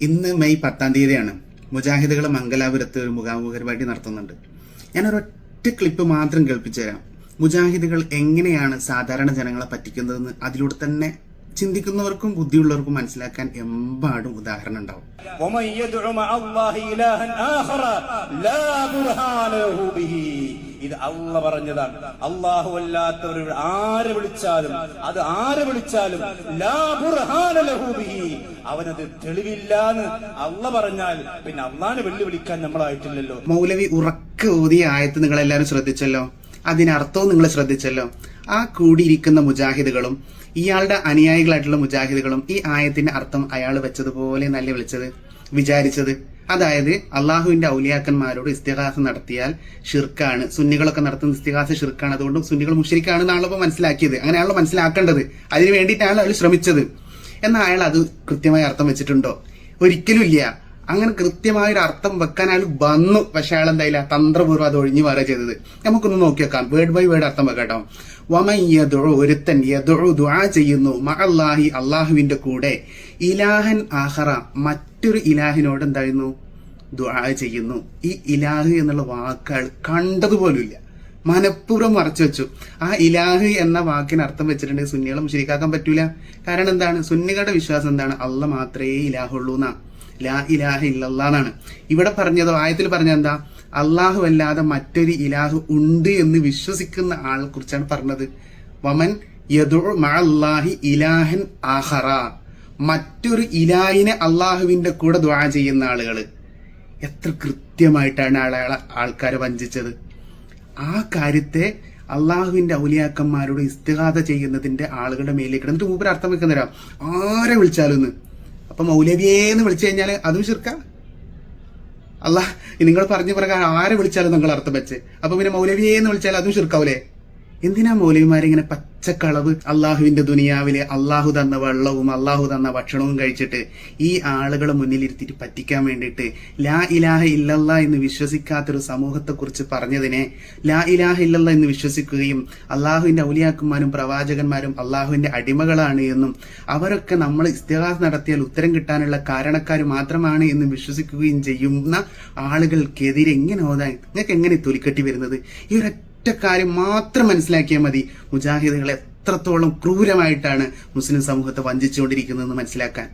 ഇന്ന് മെയ് 10-ാം തീയതിയാണ്. മുജാഹിദുകൾ മംഗലാപുരത്ത് ഒരു മുഖാമുഖ പരിപാടി നടത്തുന്നുണ്ട്. ഞാനൊരൊറ്റ ക്ലിപ്പ് മാത്രം കേൾപ്പിച്ചു തരാം. മുജാഹിദുകൾ എങ്ങനെയാണ് സാധാരണ ജനങ്ങളെ പറ്റിക്കുന്നതെന്ന് അതിലൂടെ തന്നെ ചിന്തിക്കുന്നവർക്കും ബുദ്ധിയുള്ളവർക്കും മനസ്സിലാക്കാൻ എമ്പാടും ഉദാഹരണം ഉണ്ടാവും. ഇത് അള്ള പറഞ്ഞതാണ്. അള്ളാഹു അല്ലാത്തവർ ആരെ വിളിച്ചാലും ലാ ബുർഹാന ലഹു ബിഹി, അവനത് തെളിവില്ലാന്ന് അള്ള പറഞ്ഞാൽ പിന്നെ അള്ളാനെ വെല്ലുവിളിക്കാൻ നമ്മളായിട്ടില്ലല്ലോ. മൗലവി ഉറക്ക ഓതിയ ആയത്ത് നിങ്ങളെല്ലാവരും ശ്രദ്ധിച്ചല്ലോ, അതിനർത്ഥവും നിങ്ങൾ ശ്രദ്ധിച്ചല്ലോ. ആ കൂടിയിരിക്കുന്ന മുജാഹിദുകളും ഇയാളുടെ അനുയായികളായിട്ടുള്ള മുജാഹിദുകളും ഈ ആയത്തിന്റെ അർത്ഥം അയാൾ വെച്ചതുപോലെ നല്ല വിചാരിച്ചത്. അതായത് അള്ളാഹുവിന്റെ ഔലിയാക്കന്മാരോട് ഇസ്തിഗാസ നടത്തിയാൽ ഷിർക്കാണ്, സുന്നികളൊക്കെ നടത്തുന്ന ഇസ്തിഗാസ ഷിർക്കാണ്, അതുകൊണ്ട് സുന്നികൾ മുശ്രിക്കാണ് എന്നാണല്ലോ മനസ്സിലാക്കിയത്. അങ്ങനെയാണല്ലോ മനസ്സിലാക്കേണ്ടത്. അതിനു വേണ്ടിയിട്ടാണ് അയാൾ ശ്രമിച്ചത്. എന്നാൽ അയാൾ അത് കൃത്യമായി അർത്ഥം വെച്ചിട്ടുണ്ടോ? ഒരിക്കലും ഇല്ല. അങ്ങനെ കൃത്യമായൊരു അർത്ഥം വെക്കാൻ അയാൾ വന്നു, പക്ഷെ അയാൾ എന്തായില്ല, തന്ത്രപൂർവ്വം അത് ഒഴിഞ്ഞു മാറുക ചെയ്തത്. നമുക്കൊന്ന് നോക്കി വെക്കാം, വേർഡ് ബൈ വേർഡ് അർത്ഥം വെക്കാട്ടോ. വമൻ യദ്ഉ, ഒരുത്തൻ യദ്ഉ ദുആ ചെയ്യുന്നു, മഅല്ലാഹി അള്ളാഹുവിന്റെ കൂടെ, ഇലാഹൻ ആഖറ മറ്റൊരു ഇലാഹിനോട് എന്തായിരുന്നു ദുആ ചെയ്യുന്നു. ഈ ഇലാഹ് എന്നുള്ള വാക്കുകൾ കണ്ടതുപോലുമില്ല, മനഃപൂർവ്വം മറച്ചു വെച്ചു. ആ ഇലാഹ് എന്ന വാക്കിന് അർത്ഥം വെച്ചിട്ടുണ്ടെങ്കിൽ സുന്നികളെ മുശ്രിക്കാക്കാൻ പറ്റൂല. കാരണം എന്താണ്? സുന്നികളുടെ വിശ്വാസം എന്താണ്? അള്ള മാത്രമേ ഇലാഹുള്ളൂ എന്നാ, ലാ ഇലാഹ ഇല്ലല്ലാഹ്. ഇവിടെ പറഞ്ഞതോ, ആയത്തിൽ പറഞ്ഞത് എന്താ? അള്ളാഹു അല്ലാതെ മറ്റൊരു ഇലാഹു ഉണ്ട് എന്ന് വിശ്വസിക്കുന്ന ആളെ കുറിച്ചാണ് പറഞ്ഞത്. വമൻ യദ്ഉ മഅല്ലാഹി ഇലാഹൻ ആഖറ, മറ്റൊരു ഇലാഹിനെ അള്ളാഹുവിന്റെ കൂടെ ദുആ ചെയ്യുന്ന ആളുകൾ. എത്ര കൃത്യമായിട്ടാണ് ആൾക്കാരെ വഞ്ചിച്ചത്. ആ കാര്യത്തെ അള്ളാഹുവിന്റെ ഔലിയാക്കന്മാരോട് ഇസ്തിഗാസ ചെയ്യുന്നതിന്റെ ആളുകളുടെ മേലേക്ക് എന്നിട്ട് മൂപ്പര് അർത്ഥം വെക്കുന്നവരാ, ആരെ വിളിച്ചാലും. അപ്പൊ മൗലവിയേന്ന് വിളിച്ചു കഴിഞ്ഞാൽ അതും ശിർക്ക. അള്ളാഹ് നിങ്ങൾ പറഞ്ഞ പ്രകാരം ആരെ വിളിച്ചാലും നിങ്ങൾ അർത്ഥം വെച്ച്, അപ്പൊ പിന്നെ മൗലവിയേന്ന് വിളിച്ചാൽ അതും ശിർക്കാവൂലേ? എന്തിനാ മൗലവിമാരിങ്ങനെ പച്ചക്കളവ് അള്ളാഹുവിന്റെ ദുനിയാവിലെ അള്ളാഹു തന്ന വെള്ളവും അള്ളാഹു തന്ന ഭക്ഷണവും കഴിച്ചിട്ട് ഈ ആളുകളെ മുന്നിലിരുത്തിയിട്ട് പറ്റിക്കാൻ വേണ്ടിയിട്ട് ലാ ഇലാഹ ഇല്ലല്ലാ എന്ന് വിശ്വസിക്കാത്തൊരു സമൂഹത്തെ കുറിച്ച് പറഞ്ഞതിനെ ലാ ഇലാഹ ഇല്ലല്ലാ എന്ന് വിശ്വസിക്കുകയും അള്ളാഹുവിന്റെ ഔലിയാക്കന്മാരും പ്രവാചകന്മാരും അള്ളാഹുവിന്റെ അടിമകളാണ് എന്നും അവരൊക്കെ നമ്മൾ ഇസ്തിഗാസ നടത്തിയാൽ ഉത്തരം കിട്ടാനുള്ള കാരണക്കാർ മാത്രമാണ് എന്ന് വിശ്വസിക്കുകയും ചെയ്യുന്ന ആളുകൾക്കെതിരെ എങ്ങനെ ഓതാൻ നിങ്ങൾക്ക് എങ്ങനെ തൊലിക്കെട്ടി വരുന്നത്? ഈ ഒറ്റ കാര്യം മാത്രം മനസ്സിലാക്കിയാൽ മതി മുജാഹിദുകൾ എത്രത്തോളം ക്രൂരമായിട്ടാണ് മുസ്ലിം സമൂഹത്തെ വഞ്ചിച്ചുകൊണ്ടിരിക്കുന്നതെന്ന് മനസ്സിലാക്കാൻ.